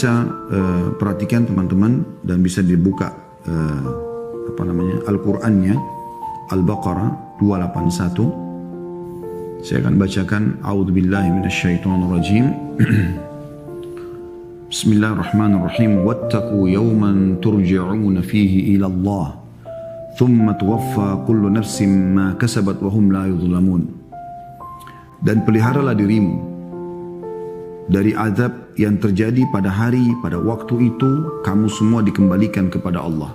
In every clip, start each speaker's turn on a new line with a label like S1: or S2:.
S1: bisa perhatikan teman-teman dan bisa dibuka Al-Qur'annya, Al-Baqarah 281. Saya akan bacakan A'udzubillahi minasyaitonirrajim. Bismillahirrahmanirrahim. Wattaqu yawman turja'una fihi ila Allah, thumma tuwaffa kullu nafsin ma kasabat wa hum la yuzlamun. Dan peliharalah dirimu dari azab yang terjadi pada waktu itu kamu semua dikembalikan kepada Allah.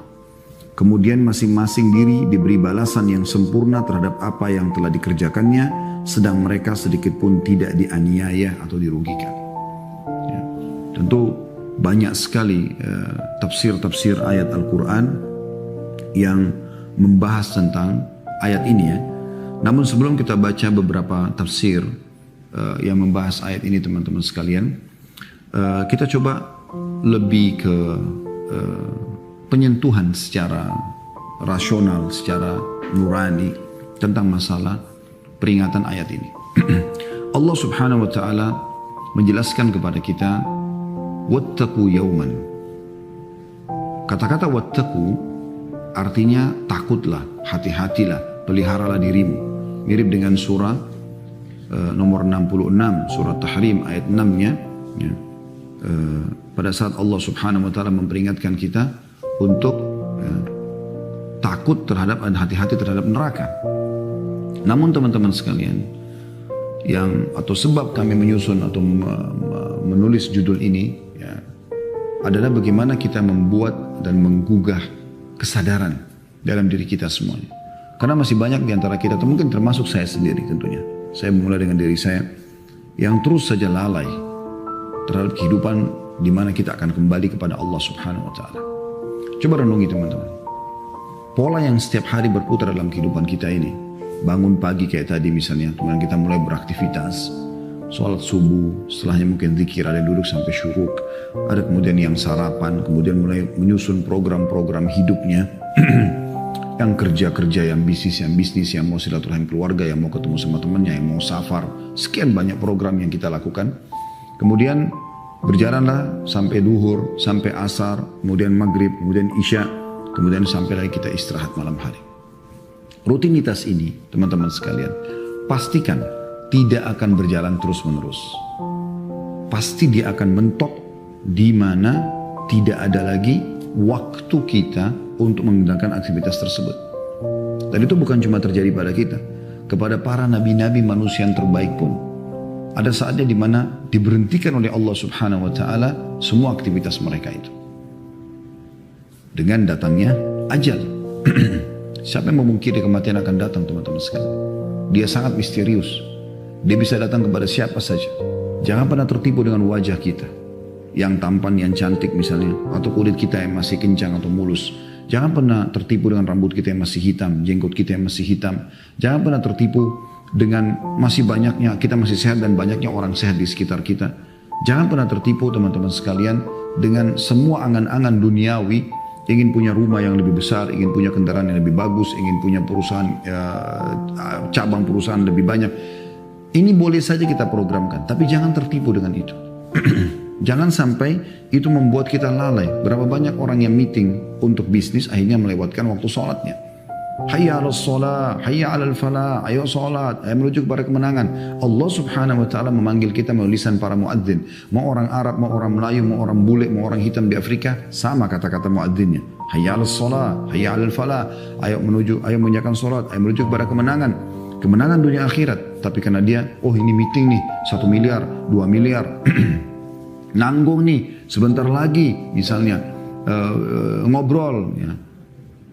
S1: Kemudian masing-masing diri diberi balasan yang sempurna terhadap apa yang telah dikerjakannya, sedang mereka sedikit pun tidak dianiaya atau dirugikan. Ya. Tentu banyak sekali tafsir-tafsir ayat Al-Quran yang membahas tentang ayat ini ya. Namun sebelum kita baca beberapa tafsir yang membahas ayat ini teman-teman sekalian, kita coba lebih ke penyentuhan secara rasional, secara nurani tentang masalah peringatan ayat ini. Allah Subhanahu wa taala menjelaskan kepada kita, wattaqu yauman. Kata-kata wattaqu artinya takutlah, hati-hatilah, peliharalah dirimu. Mirip dengan surah nomor 66, surah Tahrim ayat 6-nya. Ya. Pada saat Allah Subhanahu wa taala memperingatkan kita untuk takut terhadap dan hati-hati terhadap neraka. Namun teman-teman sekalian, atau sebab kami menyusun atau menulis judul ini ya, adalah bagaimana kita membuat dan menggugah kesadaran dalam diri kita semuanya. Karena masih banyak di antara kita, atau mungkin termasuk saya sendiri tentunya. Saya mulai dengan diri saya yang terus saja lalai terhadap kehidupan di mana kita akan kembali kepada Allah Subhanahu wa taala. Coba renungi teman-teman. Pola yang setiap hari berputar dalam kehidupan kita ini. Bangun pagi kayak tadi misalnya, kemudian kita mulai beraktivitas, sholat subuh, setelahnya mungkin zikir, ada duduk sampai syuruk, ada kemudian yang sarapan, kemudian mulai menyusun program-program hidupnya, yang kerja-kerja, yang bisnis, yang mau silaturahim keluarga, yang mau ketemu sama temannya, yang mau safar, sekian banyak program yang kita lakukan. Kemudian berjalanlah sampai duhur, sampai asar, kemudian maghrib, kemudian isya, kemudian sampai lagi kita istirahat malam hari. Rutinitas ini, teman-teman sekalian, pastikan tidak akan berjalan terus-menerus. Pasti dia akan mentok di mana tidak ada lagi waktu kita untuk menggunakan aktivitas tersebut. Dan itu bukan cuma terjadi pada kita, kepada para nabi-nabi manusia yang terbaik pun. Ada saatnya di mana diberhentikan oleh Allah Subhanahu wa taala semua aktivitas mereka itu. Dengan datangnya ajal. Siapa yang memungkiri kematian akan datang teman-teman sekalian. Dia sangat misterius. Dia bisa datang kepada siapa saja. Jangan pernah tertipu dengan wajah kita yang tampan, yang cantik misalnya, atau kulit kita yang masih kencang atau mulus. Jangan pernah tertipu dengan rambut kita yang masih hitam, jenggot kita yang masih hitam. Jangan pernah tertipu dengan masih banyaknya, kita masih sehat dan banyaknya orang sehat di sekitar kita. Jangan pernah tertipu teman-teman sekalian dengan semua angan-angan duniawi. Ingin punya rumah yang lebih besar, ingin punya kendaraan yang lebih bagus, ingin punya perusahaan, cabang perusahaan lebih banyak. Ini boleh saja kita programkan, tapi jangan tertipu dengan itu. Jangan sampai itu membuat kita lalai. Berapa banyak orang yang meeting untuk bisnis akhirnya melewatkan waktu sholatnya. Hayya 'alas shalah, hayya 'alal falah, ayo sholat, ayo menuju kepada kemenangan. Allah Subhanahu wa taala memanggil kita melalui lisan para muadzin. Mau orang Arab, mau orang Melayu, mau orang bule, mau orang hitam di Afrika, sama kata-kata muadzinnya. Hayya 'alas shalah, hayya 'alal falah, ayo mengerjakan sholat, ayo menuju kepada kemenangan. Kemenangan dunia akhirat. Tapi karena dia, oh ini meeting nih, 1 miliar, 2 miliar. Nanggung nih, sebentar lagi misalnya ngobrol ya.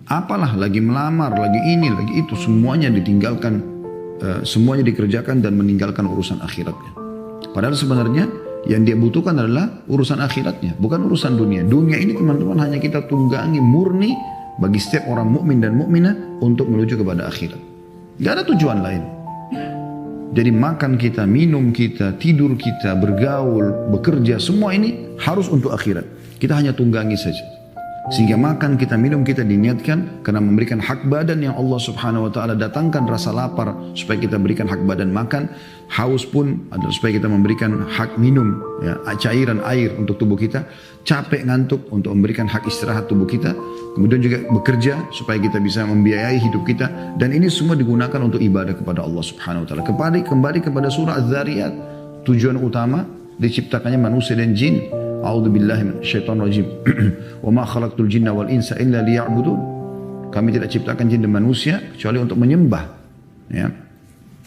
S1: Apalah lagi melamar, lagi ini, lagi itu, semuanya ditinggalkan, semuanya dikerjakan dan meninggalkan urusan akhiratnya. Padahal sebenarnya yang dia butuhkan adalah urusan akhiratnya, bukan urusan dunia. Dunia ini teman-teman hanya kita tunggangi murni bagi setiap orang mukmin dan mukminah untuk menuju kepada akhirat. Gak ada tujuan lain. Jadi makan kita, minum kita, tidur kita, bergaul, bekerja, semua ini harus untuk akhirat. Kita hanya tunggangi saja. Sehingga makan kita, minum kita diniatkan karena memberikan hak badan yang Allah subhanahu wa ta'ala datangkan rasa lapar supaya kita berikan hak badan makan. Haus pun adalah supaya kita memberikan hak minum, ya, cairan air untuk tubuh kita. Capek ngantuk untuk memberikan hak istirahat tubuh kita. Kemudian juga bekerja supaya kita bisa membiayai hidup kita. Dan ini semua digunakan untuk ibadah kepada Allah subhanahu wa ta'ala. Kembali kepada surah Az-Zariyat. Tujuan utama diciptakannya manusia dan jin. A'udzu billahi minasyaitonir rajim. Wa ma khalaqtul jinna wal insa illa liya'budun. Kami tidak ciptakan jin dan manusia kecuali untuk menyembah. Ya.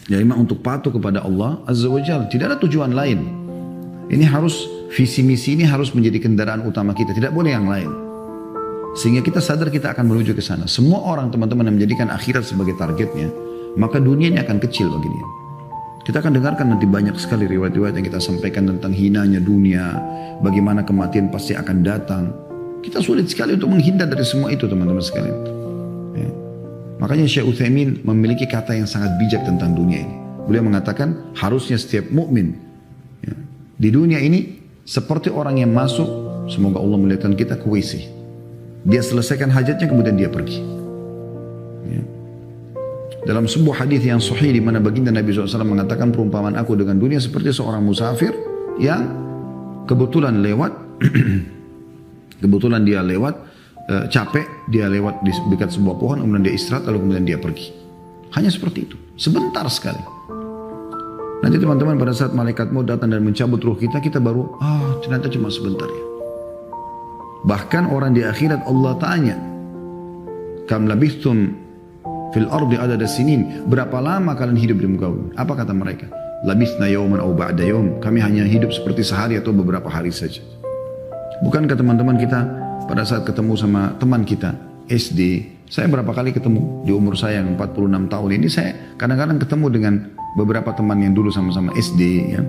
S1: Jadi memang untuk patuh kepada Allah Azza wa Jalla. Tidak ada tujuan lain. Ini harus visi misi ini harus menjadi kendaraan utama kita. Tidak boleh yang lain. Sehingga kita sadar kita akan menuju ke sana. Semua orang teman-teman yang menjadikan akhirat sebagai targetnya, maka dunia ini akan kecil bagi dia. Kita akan dengarkan nanti banyak sekali riwayat-riwayat yang kita sampaikan tentang hinanya dunia, bagaimana kematian pasti akan datang. Kita sulit sekali untuk menghindar dari semua itu teman-teman sekalian. Ya. Makanya Syekh Utsaimin memiliki kata yang sangat bijak tentang dunia ini. Beliau mengatakan harusnya setiap mukmin ya, di dunia ini seperti orang yang masuk, semoga Allah melihatkan kita ke WC. Dia selesaikan hajatnya kemudian dia pergi. Ya. Dalam sebuah hadis yang sahih di mana baginda Nabi SAW mengatakan perumpamaan aku dengan dunia seperti seorang musafir yang kebetulan lewat, kebetulan dia lewat, capek, dia lewat di dekat sebuah pohon, kemudian dia istirahat, lalu kemudian dia pergi. Hanya seperti itu, sebentar sekali. Nanti teman-teman pada saat malaikat mau datang dan mencabut ruh kita, kita baru, ternyata cuma sebentar ya. Bahkan orang di akhirat Allah tanya, kam labithtum fil ardi adada sinin, berapa lama kalian hidup di muka bumi? Apa kata mereka? Labithna yawman aw ba'da yawm, kami hanya hidup seperti sehari atau beberapa hari saja. Bukankah teman-teman kita pada saat ketemu sama teman kita SD, saya berapa kali ketemu di umur saya yang 46 tahun ini, saya kadang-kadang ketemu dengan beberapa teman yang dulu sama-sama SD ya,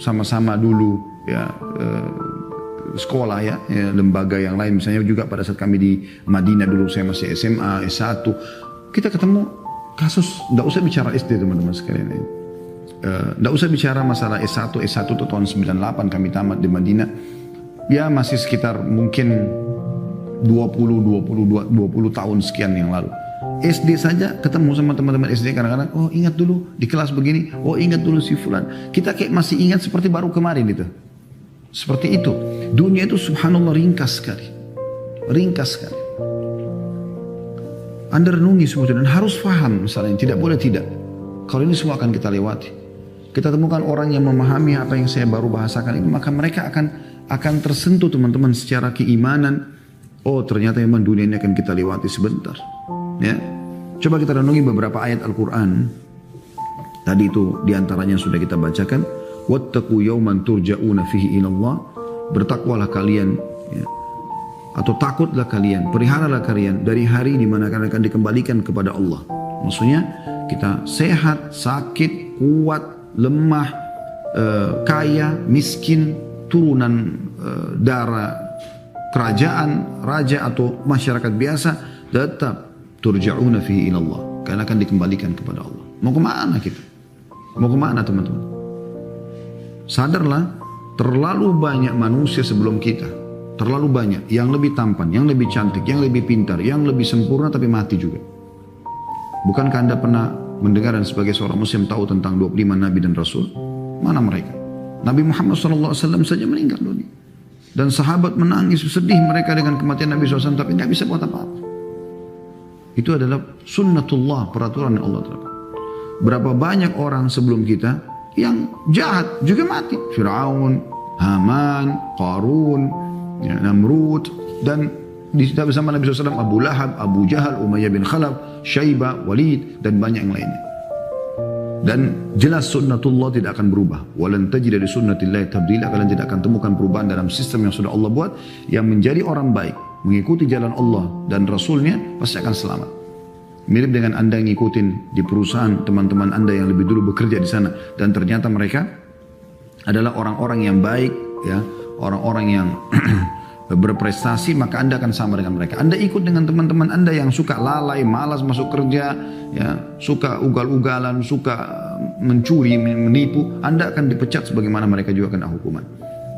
S1: sama-sama dulu ya, sekolah ya, lembaga yang lain, misalnya juga pada saat kami di Madinah dulu, saya masih SMA, S1, kita ketemu kasus, tidak usah bicara SD teman-teman sekalian, tidak usah bicara masalah S1 itu tahun 98 kami tamat di Madinah, ya masih sekitar mungkin 20 tahun sekian yang lalu. SD saja ketemu sama teman-teman SD kadang-kadang, oh ingat dulu di kelas begini, oh ingat dulu si fulan, kita kayak masih ingat seperti baru kemarin itu. Seperti itu. Dunia itu subhanallah ringkas sekali. Ringkas sekali. Anda renungi semua itu dan harus paham misalnya, tidak boleh tidak. Kalau ini semua akan kita lewati. Kita temukan orang yang memahami apa yang saya baru bahasakan ini, maka mereka akan tersentuh teman-teman secara keimanan. Oh ternyata memang dunia ini akan kita lewati sebentar. Ya. Coba kita renungi beberapa ayat Al-Quran. Tadi itu diantaranya sudah kita bacakan. Wattaqu yawman turja'una fihi ilallah, bertakwalah kalian ya, atau takutlah kalian, peliharalah kalian dari hari di mana kalian akan dikembalikan kepada Allah. Maksudnya kita sehat, sakit, kuat, lemah, kaya, miskin, turunan darah kerajaan, raja atau masyarakat biasa, tetap turja'una fihi ilallah, kalian akan dikembalikan kepada Allah. Mau kemana kita? Mau kemana teman-teman? Sadarlah, terlalu banyak manusia sebelum kita. Terlalu banyak. Yang lebih tampan, yang lebih cantik, yang lebih pintar, yang lebih sempurna tapi mati juga. Bukankah Anda pernah mendengar dan sebagai seorang muslim tahu tentang 25 nabi dan rasul? Mana mereka? Nabi Muhammad SAW saja meninggal dunia. Dan sahabat menangis sedih mereka dengan kematian Nabi SAW tapi nggak bisa buat apa-apa. Itu adalah sunnatullah, peraturan Allah Ta'ala. Berapa banyak orang sebelum kita yang jahat juga mati. Fir'aun, Haman, Qarun, ya, Namrud, dan di bersama Nabi SAW Abu Lahab, Abu Jahal, Umayyah bin Khalaf, Syaibah, Walid, dan banyak yang lainnya. Dan jelas sunnatullah tidak akan berubah. Walan tajida li sunnatillahi tabdila, kalian tidak akan temukan perubahan dalam sistem yang sudah Allah buat. Yang menjadi orang baik, mengikuti jalan Allah dan Rasulnya, pasti akan selamat. Mirip dengan Anda yang ngikutin di perusahaan teman-teman Anda yang lebih dulu bekerja di sana dan ternyata mereka adalah orang-orang yang baik, ya, orang-orang yang berprestasi, maka Anda akan sama dengan mereka. Anda ikut dengan teman-teman Anda yang suka lalai, malas masuk kerja, ya, suka ugal-ugalan, suka mencuri, menipu, Anda akan dipecat sebagaimana mereka juga kena hukuman.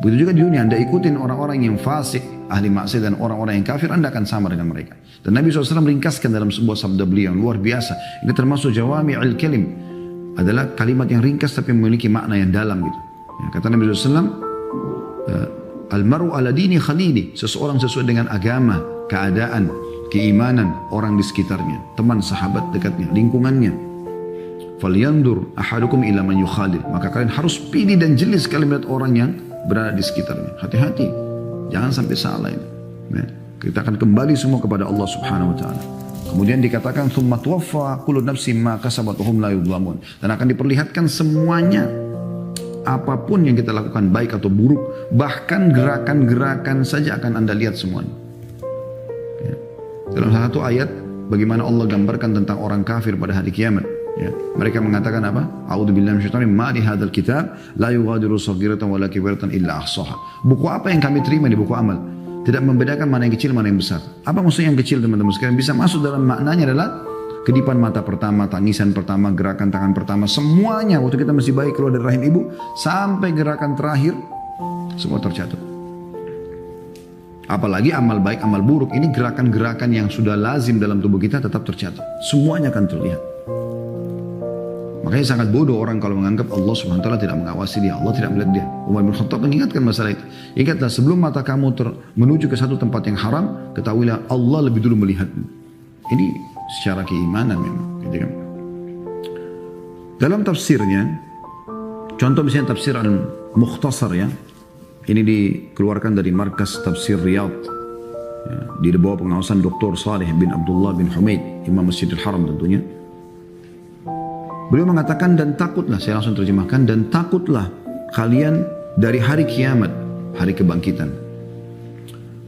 S1: Begitu juga di dunia, Anda ikutin orang-orang yang fasik, ahli maksiat dan orang-orang yang kafir, Anda akan sama dengan mereka. Dan Nabi SAW meringkaskan dalam sebuah sabda beliau yang luar biasa. Ini termasuk jawami'il kalim. Adalah kalimat yang ringkas tapi memiliki makna yang dalam gitu. Ya, kata Nabi SAW, Al-maru ala dini khalili. Seseorang sesuai dengan agama, keadaan, keimanan orang di sekitarnya. Teman, sahabat dekatnya, lingkungannya. Falyandur ahadukum ila man yukhalil. Maka kalian harus pilih dan jeli sekali melihat orang yang berada di sekitarnya. Hati-hati, jangan sampai salah ini. Ya. Kita akan kembali semua kepada Allah Subhanahu Wa Taala. Kemudian dikatakan thumma tuwaffa kullu nafsin ma kasabat wa hum la yudhlamun. Dan akan diperlihatkan semuanya, apapun yang kita lakukan baik atau buruk, bahkan gerakan-gerakan saja akan Anda lihat semuanya. Ya. Dalam salah satu ayat, bagaimana Allah gambarkan tentang orang kafir pada hari kiamat. Ya. Mereka mengatakan apa? A'udzubillahi minasyaitonir rajim. Ma li hadzal kitab la yughadiru shaghiratan wala kabiratan illa ahsaha. Buku apa yang kami terima di buku amal? Tidak membedakan mana yang kecil, mana yang besar. Apa maksudnya yang kecil, teman-teman sekalian? Bisa masuk dalam maknanya adalah kedipan mata pertama, tangisan pertama, gerakan tangan pertama, semuanya waktu kita masih bayi keluar dari rahim ibu sampai gerakan terakhir semua tercatat. Apalagi amal baik, amal buruk, ini gerakan-gerakan yang sudah lazim dalam tubuh kita tetap tercatat. Semuanya akan terlihat. Makanya sangat bodoh orang kalau menganggap Allah Subhanahu wa taala tidak mengawasi dia, Allah tidak melihat dia. Umar bin Khattab mengingatkan masalah itu. Ingatlah, sebelum mata kamu menuju ke satu tempat yang haram, ketahuilah Allah lebih dulu melihatmu. Ini secara keimanan memang, gitu kan. Dalam tafsirnya, contoh misalnya tafsir Al-Mukhtasar ya, ini dikeluarkan dari Markas Tafsir Riyadh, ya, di bawah pengawasan Dr. Saleh bin Abdullah bin Humaid, Imam Masjidil Haram tentunya. Beliau mengatakan, dan takutlah, saya langsung terjemahkan, dan takutlah kalian dari hari kiamat, hari kebangkitan.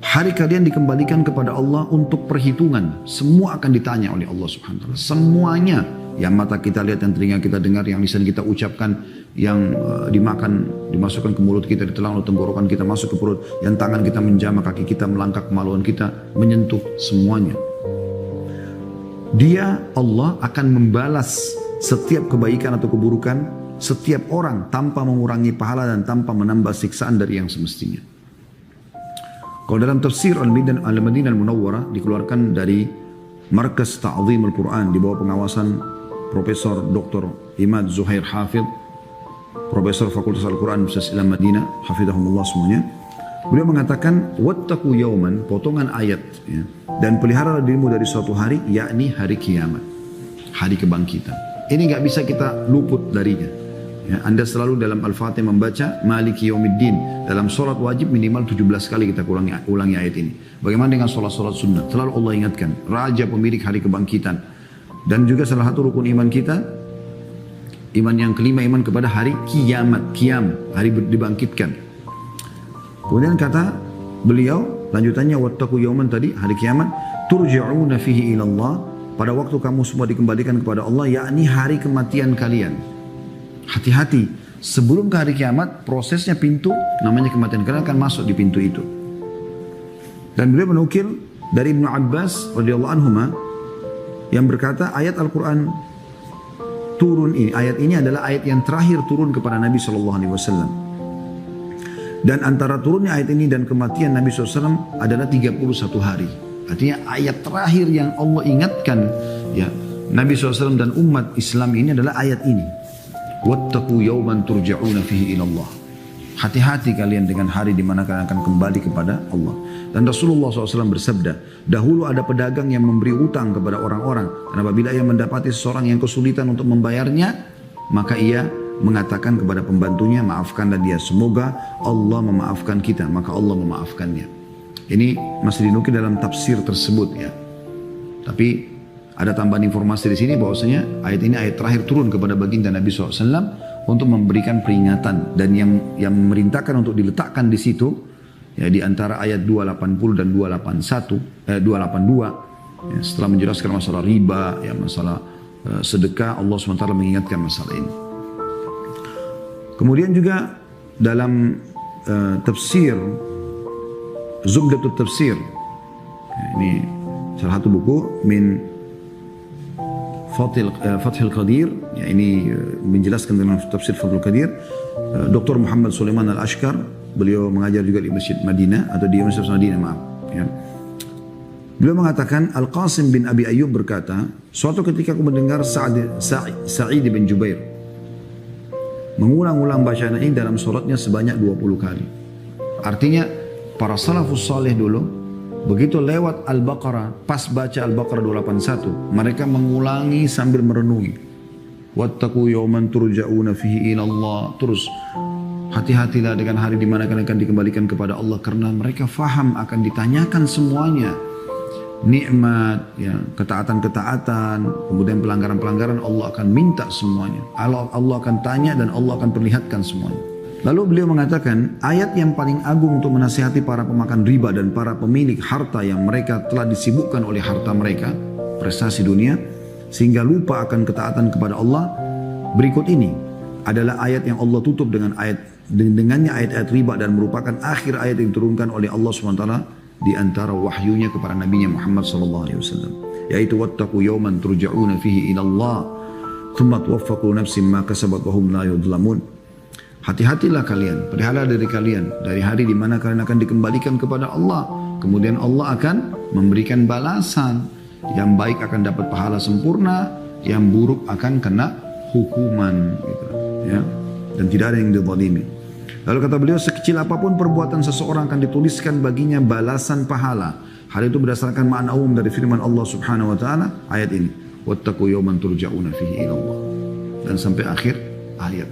S1: Hari kalian dikembalikan kepada Allah untuk perhitungan. Semua akan ditanya oleh Allah Subhanahu wa taala. Semuanya, yang mata kita lihat, yang telinga kita dengar, yang lisan kita ucapkan, yang dimakan, dimasukkan ke mulut kita, ditelan oleh tenggorokan kita masuk ke perut, yang tangan kita menjamah, kaki kita melangkah, kemaluan kita menyentuh, semuanya. Dia, Allah, akan membalas setiap kebaikan atau keburukan setiap orang tanpa mengurangi pahala dan tanpa menambah siksaan dari yang semestinya. Kalau dalam tafsir Al-Madinah Al-Munawwarah dikeluarkan dari Markas Ta'zim Al-Quran di bawah pengawasan Profesor Dr. Imad Zuhair Hafidh, Profesor Fakultas Al-Quran Universitas Islam Madinah, hafidhahumullah semuanya. Beliau mengatakan, wattaqu yawman, potongan ayat, ya, dan pelihara dirimu dari suatu hari, yakni hari kiamat, hari kebangkitan. Ini nggak bisa kita luput darinya. Ya, Anda selalu dalam Al-Fatihah membaca Maliki Yaumiddin. Dalam sholat wajib minimal 17 kali kita ulangi ayat ini. Bagaimana dengan sholat-sholat sunnah? Selalu Allah ingatkan, Raja pemilik hari kebangkitan. Dan juga salah satu rukun iman kita, iman yang kelima, iman kepada hari kiamat, qiyam, hari dibangkitkan. Kemudian kata beliau, lanjutannya wattaqu yauman tadi, hari kiamat, turja'una fihi ilallah. Pada waktu kamu semua dikembalikan kepada Allah, yakni hari kematian kalian. Hati-hati, sebelum ke hari kiamat, prosesnya pintu, namanya kematian kalian akan masuk di pintu itu. Dan beliau menukil dari Ibnu Abbas radhiyallahu anhuma yang berkata, ayat Al-Quran turun ini, ayat ini adalah ayat yang terakhir turun kepada Nabi SAW. Dan antara turunnya ayat ini dan kematian Nabi SAW adalah 31 hari. Artinya ayat terakhir yang Allah ingatkan ya Nabi SAW dan umat Islam ini adalah ayat ini. Wattaqu yawman turja'una fihi ilallah. Hati-hati kalian dengan hari di mana kalian akan kembali kepada Allah. Dan Rasulullah SAW bersabda, dahulu ada pedagang yang memberi utang kepada orang-orang. Dan apabila ia mendapati seseorang yang kesulitan untuk membayarnya, maka ia mengatakan kepada pembantunya, maafkanlah dia. Semoga Allah memaafkan kita. Maka Allah memaafkannya. Ini masih dinukil dalam tafsir tersebut ya. Tapi ada tambahan informasi di sini bahwasanya ayat ini ayat terakhir turun kepada baginda Nabi SAW untuk memberikan peringatan dan yang memerintahkan untuk diletakkan di situ ya, di antara ayat 280 dan 282 ya, setelah menjelaskan masalah riba ya, masalah sedekah, Allah SWT mengingatkan masalah ini. Kemudian juga dalam tafsir Zubdatut Tafsir, ini salah satu buku min Fathil Qadir, ya, ini menjelaskan tentang tafsir Fathil Qadir. Dr. Muhammad Sulaiman Al-Ashkar beliau mengajar juga di Masjid Madinah atau di Masjid Madinah, maaf. Ya. Beliau mengatakan, Al-Qasim bin Abi Ayyub berkata, suatu ketika aku mendengar Sa'id bin Jubair mengulang-ulang bacaan ini dalam suratnya sebanyak 20 kali. Artinya, para salafus saleh dulu, begitu lewat Al-Baqarah, pas baca Al-Baqarah 281, mereka mengulangi sambil merenungi. Wattaqu yawman turja'una fihi ilallah. Terus, hati-hatilah dengan hari di mana kalian akan dikembalikan kepada Allah, karena mereka faham akan ditanyakan semuanya. Nikmat, ya, ketaatan-ketaatan, kemudian pelanggaran-pelanggaran, Allah akan minta semuanya. Allah akan tanya dan Allah akan perlihatkan semuanya. Lalu beliau mengatakan, ayat yang paling agung untuk menasihati para pemakan riba dan para pemilik harta yang mereka telah disibukkan oleh harta mereka, prestasi dunia, sehingga lupa akan ketaatan kepada Allah, berikut ini adalah ayat yang Allah tutup dengannya ayat-ayat riba dan merupakan akhir ayat yang diturunkan oleh Allah SWT di antara wahyunya kepada Nabi Muhammad SAW, yaitu wattaqu yawman turja'una fihi ilallah thumma tuwaffa kullu nafsin ma kasabat wa hum la yudhlamun. Hati-hatilah kalian, pelihara diri kalian dari hari di mana kalian akan dikembalikan kepada Allah, kemudian Allah akan memberikan balasan, yang baik akan dapat pahala sempurna, yang buruk akan kena hukuman, gitu, ya, dan tidak ada yang dizalimi. Lalu kata beliau, sekecil apapun perbuatan seseorang akan dituliskan baginya balasan pahala. Hal itu berdasarkan makna umum dari firman Allah Subhanahu wa taala ayat ini, wattaqu yawman turja'una fihi ila Allah, dan sampai akhir ayat.